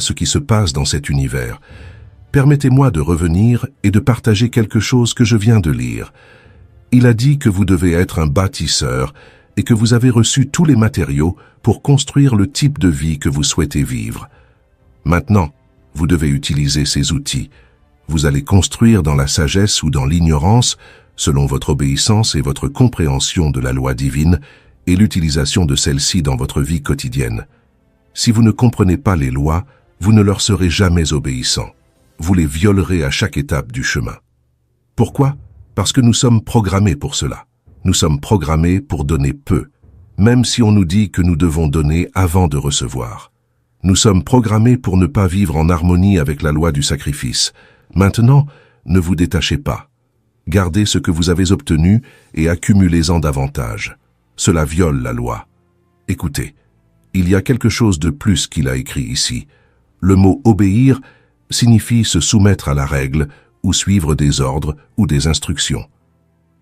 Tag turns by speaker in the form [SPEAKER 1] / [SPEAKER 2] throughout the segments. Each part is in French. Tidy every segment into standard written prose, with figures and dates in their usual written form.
[SPEAKER 1] ce qui se passe dans cet univers. Permettez-moi de revenir et de partager quelque chose que je viens de lire. Il a dit que vous devez être un bâtisseur et que vous avez reçu tous les matériaux pour construire le type de vie que vous souhaitez vivre. Maintenant, vous devez utiliser ces outils. Vous allez construire dans la sagesse ou dans l'ignorance, selon votre obéissance et votre compréhension de la loi divine et l'utilisation de celle-ci dans votre vie quotidienne. Si vous ne comprenez pas les lois, vous ne leur serez jamais obéissant. Vous les violerez à chaque étape du chemin. Pourquoi? Parce que nous sommes programmés pour cela. Nous sommes programmés pour donner peu, même si on nous dit que nous devons donner avant de recevoir. Nous sommes programmés pour ne pas vivre en harmonie avec la loi du sacrifice. Maintenant, ne vous détachez pas. Gardez ce que vous avez obtenu et accumulez-en davantage. Cela viole la loi. Écoutez, il y a quelque chose de plus qu'il a écrit ici. Le mot « obéir » signifie se soumettre à la règle ou suivre des ordres ou des instructions.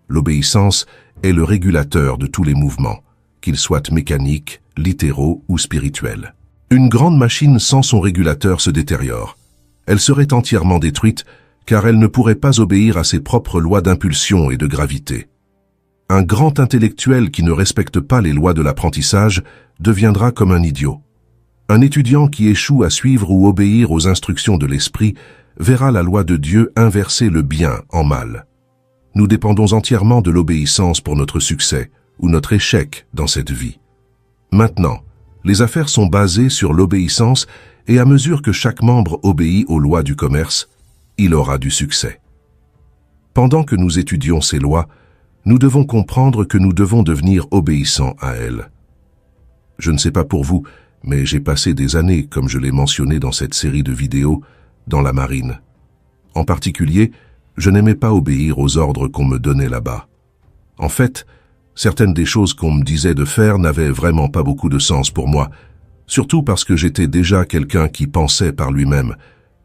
[SPEAKER 1] L'obéissance est le régulateur de tous les mouvements, qu'ils soient mécaniques, littéraux ou spirituels. Une grande machine sans son régulateur se détériore. Elle serait entièrement détruite car elle ne pourrait pas obéir à ses propres lois d'impulsion et de gravité. Un grand intellectuel qui ne respecte pas les lois de l'apprentissage deviendra comme un idiot. Un étudiant qui échoue à suivre ou obéir aux instructions de l'esprit verra la loi de Dieu inverser le bien en mal. Nous dépendons entièrement de l'obéissance pour notre succès ou notre échec dans cette vie. Maintenant, les affaires sont basées sur l'obéissance et à mesure que chaque membre obéit aux lois du commerce, il aura du succès. Pendant que nous étudions ces lois, nous devons comprendre que nous devons devenir obéissants à elles. Je ne sais pas pour vous, mais j'ai passé des années, comme je l'ai mentionné dans cette série de vidéos, dans la marine. En particulier, je n'aimais pas obéir aux ordres qu'on me donnait là-bas. En fait, certaines des choses qu'on me disait de faire n'avaient vraiment pas beaucoup de sens pour moi, surtout parce que j'étais déjà quelqu'un qui pensait par lui-même.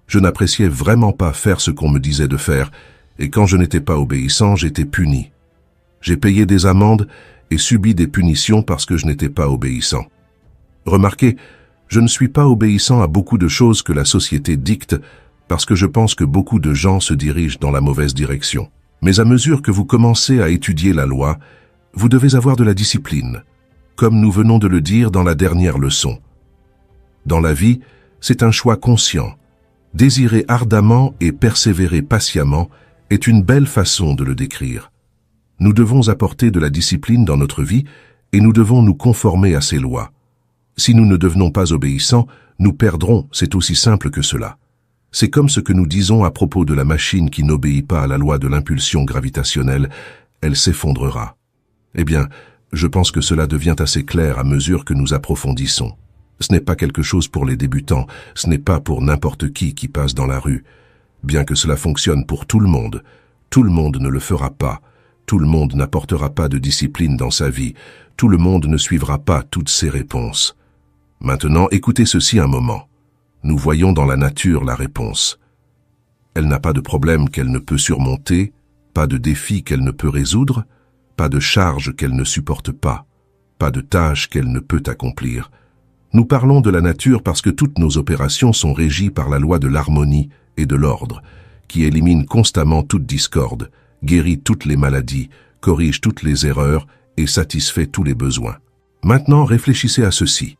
[SPEAKER 1] Je n'appréciais vraiment pas faire ce qu'on me disait de faire, et quand je n'étais pas obéissant, j'étais puni. J'ai payé des amendes et subi des punitions parce que je n'étais pas obéissant. Remarquez, je ne suis pas obéissant à beaucoup de choses que la société dicte parce que je pense que beaucoup de gens se dirigent dans la mauvaise direction. Mais à mesure que vous commencez à étudier la loi, vous devez avoir de la discipline, comme nous venons de le dire dans la dernière leçon. Dans la vie, c'est un choix conscient. Désirer ardemment et persévérer patiemment est une belle façon de le décrire. Nous devons apporter de la discipline dans notre vie et nous devons nous conformer à ces lois. Si nous ne devenons pas obéissants, nous perdrons, c'est aussi simple que cela. C'est comme ce que nous disons à propos de la machine qui n'obéit pas à la loi de l'impulsion gravitationnelle, elle s'effondrera. Eh bien, je pense que cela devient assez clair à mesure que nous approfondissons. Ce n'est pas quelque chose pour les débutants, ce n'est pas pour n'importe qui passe dans la rue. Bien que cela fonctionne pour tout le monde ne le fera pas. Tout le monde n'apportera pas de discipline dans sa vie. Tout le monde ne suivra pas toutes ses réponses. Maintenant, écoutez ceci un moment. Nous voyons dans la nature la réponse. Elle n'a pas de problème qu'elle ne peut surmonter, pas de défi qu'elle ne peut résoudre, pas de charge qu'elle ne supporte pas, pas de tâche qu'elle ne peut accomplir. Nous parlons de la nature parce que toutes nos opérations sont régies par la loi de l'harmonie et de l'ordre, qui élimine constamment toute discorde, guérit toutes les maladies, corrige toutes les erreurs et satisfait tous les besoins. Maintenant, réfléchissez à ceci.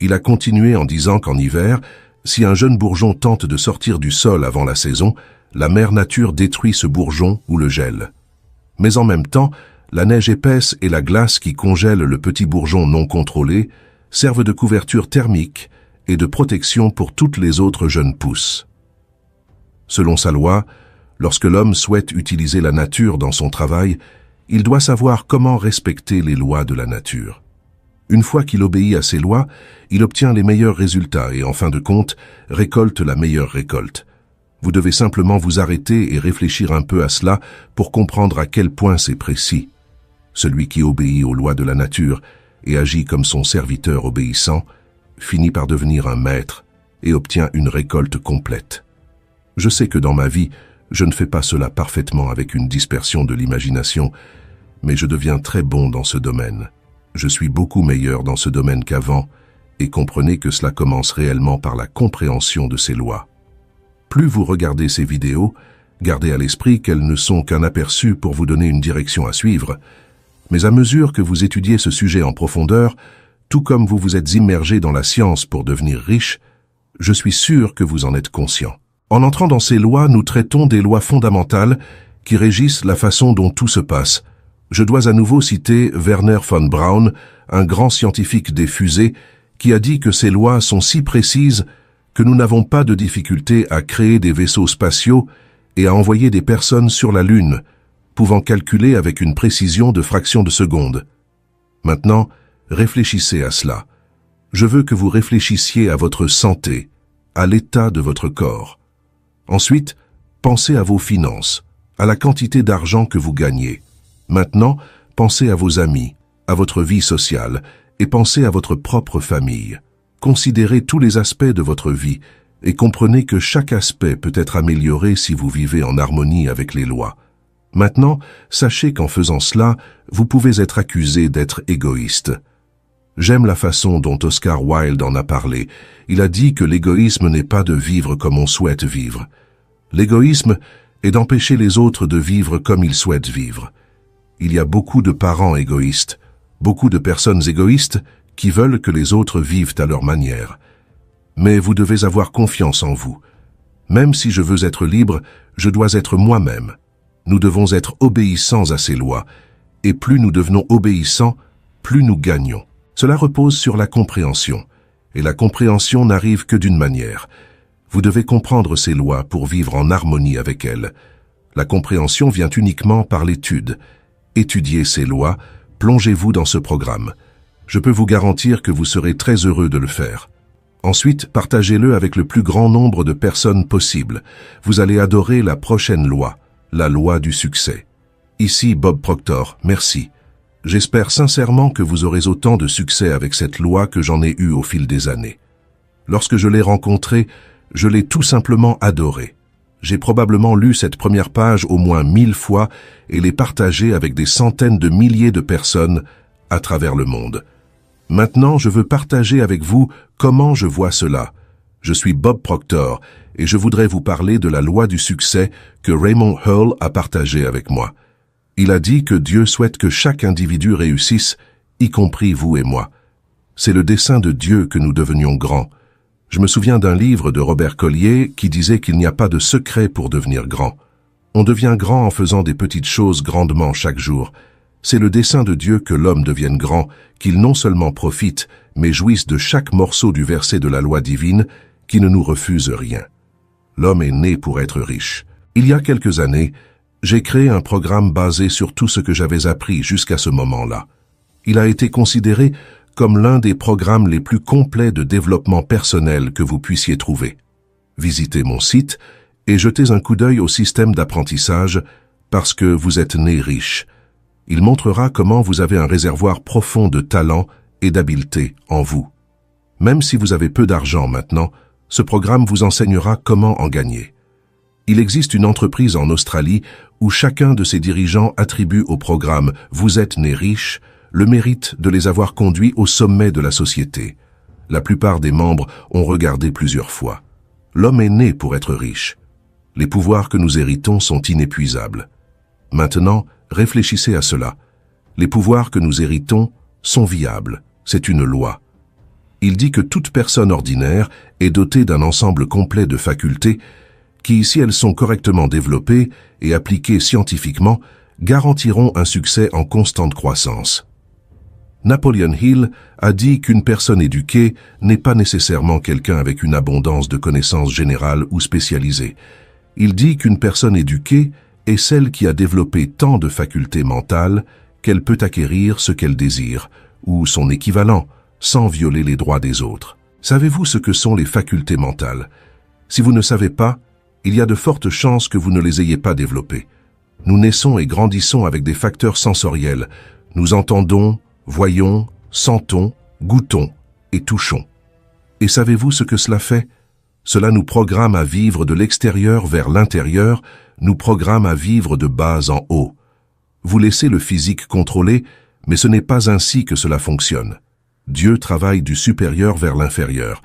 [SPEAKER 1] Il a continué en disant qu'en hiver, si un jeune bourgeon tente de sortir du sol avant la saison, la mère nature détruit ce bourgeon ou le gèle. Mais en même temps, la neige épaisse et la glace qui congèle le petit bourgeon non contrôlé servent de couverture thermique et de protection pour toutes les autres jeunes pousses. Selon sa loi, lorsque l'homme souhaite utiliser la nature dans son travail, il doit savoir comment respecter les lois de la nature. Une fois qu'il obéit à ces lois, il obtient les meilleurs résultats et, en fin de compte, récolte la meilleure récolte. Vous devez simplement vous arrêter et réfléchir un peu à cela pour comprendre à quel point c'est précis. Celui qui obéit aux lois de la nature et agit comme son serviteur obéissant finit par devenir un maître et obtient une récolte complète. Je sais que dans ma vie, je ne fais pas cela parfaitement avec une dispersion de l'imagination, mais je deviens très bon dans ce domaine. Je suis beaucoup meilleur dans ce domaine qu'avant, et comprenez que cela commence réellement par la compréhension de ces lois. Plus vous regardez ces vidéos, gardez à l'esprit qu'elles ne sont qu'un aperçu pour vous donner une direction à suivre, mais à mesure que vous étudiez ce sujet en profondeur, tout comme vous vous êtes immergé dans la science pour devenir riche, je suis sûr que vous en êtes conscient. En entrant dans ces lois, nous traitons des lois fondamentales qui régissent la façon dont tout se passe. Je dois à nouveau citer Wernher von Braun, un grand scientifique des fusées, qui a dit que ces lois sont si précises que nous n'avons pas de difficulté à créer des vaisseaux spatiaux et à envoyer des personnes sur la Lune, pouvant calculer avec une précision de fractions de seconde. Maintenant, réfléchissez à cela. Je veux que vous réfléchissiez à votre santé, à l'état de votre corps. Ensuite, pensez à vos finances, à la quantité d'argent que vous gagnez. Maintenant, pensez à vos amis, à votre vie sociale et pensez à votre propre famille. Considérez tous les aspects de votre vie et comprenez que chaque aspect peut être amélioré si vous vivez en harmonie avec les lois. Maintenant, sachez qu'en faisant cela, vous pouvez être accusé d'être égoïste. J'aime la façon dont Oscar Wilde en a parlé. Il a dit que l'égoïsme n'est pas de vivre comme on souhaite vivre. L'égoïsme est d'empêcher les autres de vivre comme ils souhaitent vivre. Il y a beaucoup de parents égoïstes, beaucoup de personnes égoïstes qui veulent que les autres vivent à leur manière. Mais vous devez avoir confiance en vous. Même si je veux être libre, je dois être moi-même. Nous devons être obéissants à ces lois, et plus nous devenons obéissants, plus nous gagnons. Cela repose sur la compréhension, et la compréhension n'arrive que d'une manière. Vous devez comprendre ces lois pour vivre en harmonie avec elles. La compréhension vient uniquement par l'étude. Étudiez ces lois, plongez-vous dans ce programme. Je peux vous garantir que vous serez très heureux de le faire. Ensuite, partagez-le avec le plus grand nombre de personnes possible. Vous allez adorer la prochaine loi, la loi du succès. Ici Bob Proctor, merci. J'espère sincèrement que vous aurez autant de succès avec cette loi que j'en ai eu au fil des années. Lorsque je l'ai rencontrée, je l'ai tout simplement adorée. J'ai probablement lu cette première page au moins 1000 fois et l'ai partagée avec des centaines de milliers de personnes à travers le monde. Maintenant, je veux partager avec vous comment je vois cela. Je suis Bob Proctor et je voudrais vous parler de la loi du succès que Raymond Earl a partagée avec moi. Il a dit que Dieu souhaite que chaque individu réussisse, y compris vous et moi. C'est le dessein de Dieu que nous devenions grands. Je me souviens d'un livre de Robert Collier qui disait qu'il n'y a pas de secret pour devenir grand. On devient grand en faisant des petites choses grandement chaque jour. C'est le dessein de Dieu que l'homme devienne grand, qu'il non seulement profite, mais jouisse de chaque morceau du verset de la loi divine qui ne nous refuse rien. L'homme est né pour être riche. Il y a quelques années, j'ai créé un programme basé sur tout ce que j'avais appris jusqu'à ce moment-là. Il a été considéré comme l'un des programmes les plus complets de développement personnel que vous puissiez trouver. Visitez mon site et jetez un coup d'œil au système d'apprentissage parce que vous êtes né riche. Il montrera comment vous avez un réservoir profond de talent et d'habileté en vous. Même si vous avez peu d'argent maintenant, ce programme vous enseignera comment en gagner. Il existe une entreprise en Australie où chacun de ses dirigeants attribue au programme « Vous êtes né riche » le mérite de les avoir conduits au sommet de la société. La plupart des membres ont regardé plusieurs fois. L'homme est né pour être riche. Les pouvoirs que nous héritons sont inépuisables. Maintenant, réfléchissez à cela. Les pouvoirs que nous héritons sont viables. C'est une loi. Il dit que toute personne ordinaire est dotée d'un ensemble complet de facultés qui, si elles sont correctement développées et appliquées scientifiquement, garantiront un succès en constante croissance. Napoleon Hill a dit qu'une personne éduquée n'est pas nécessairement quelqu'un avec une abondance de connaissances générales ou spécialisées. Il dit qu'une personne éduquée est celle qui a développé tant de facultés mentales qu'elle peut acquérir ce qu'elle désire, ou son équivalent, sans violer les droits des autres. Savez-vous ce que sont les facultés mentales? Si vous ne savez pas, il y a de fortes chances que vous ne les ayez pas développées. Nous naissons et grandissons avec des facteurs sensoriels. Nous entendons, voyons, sentons, goûtons et touchons. Et savez-vous ce que cela fait? Cela nous programme à vivre de l'extérieur vers l'intérieur, nous programme à vivre de bas en haut. Vous laissez le physique contrôler, mais ce n'est pas ainsi que cela fonctionne. Dieu travaille du supérieur vers l'inférieur.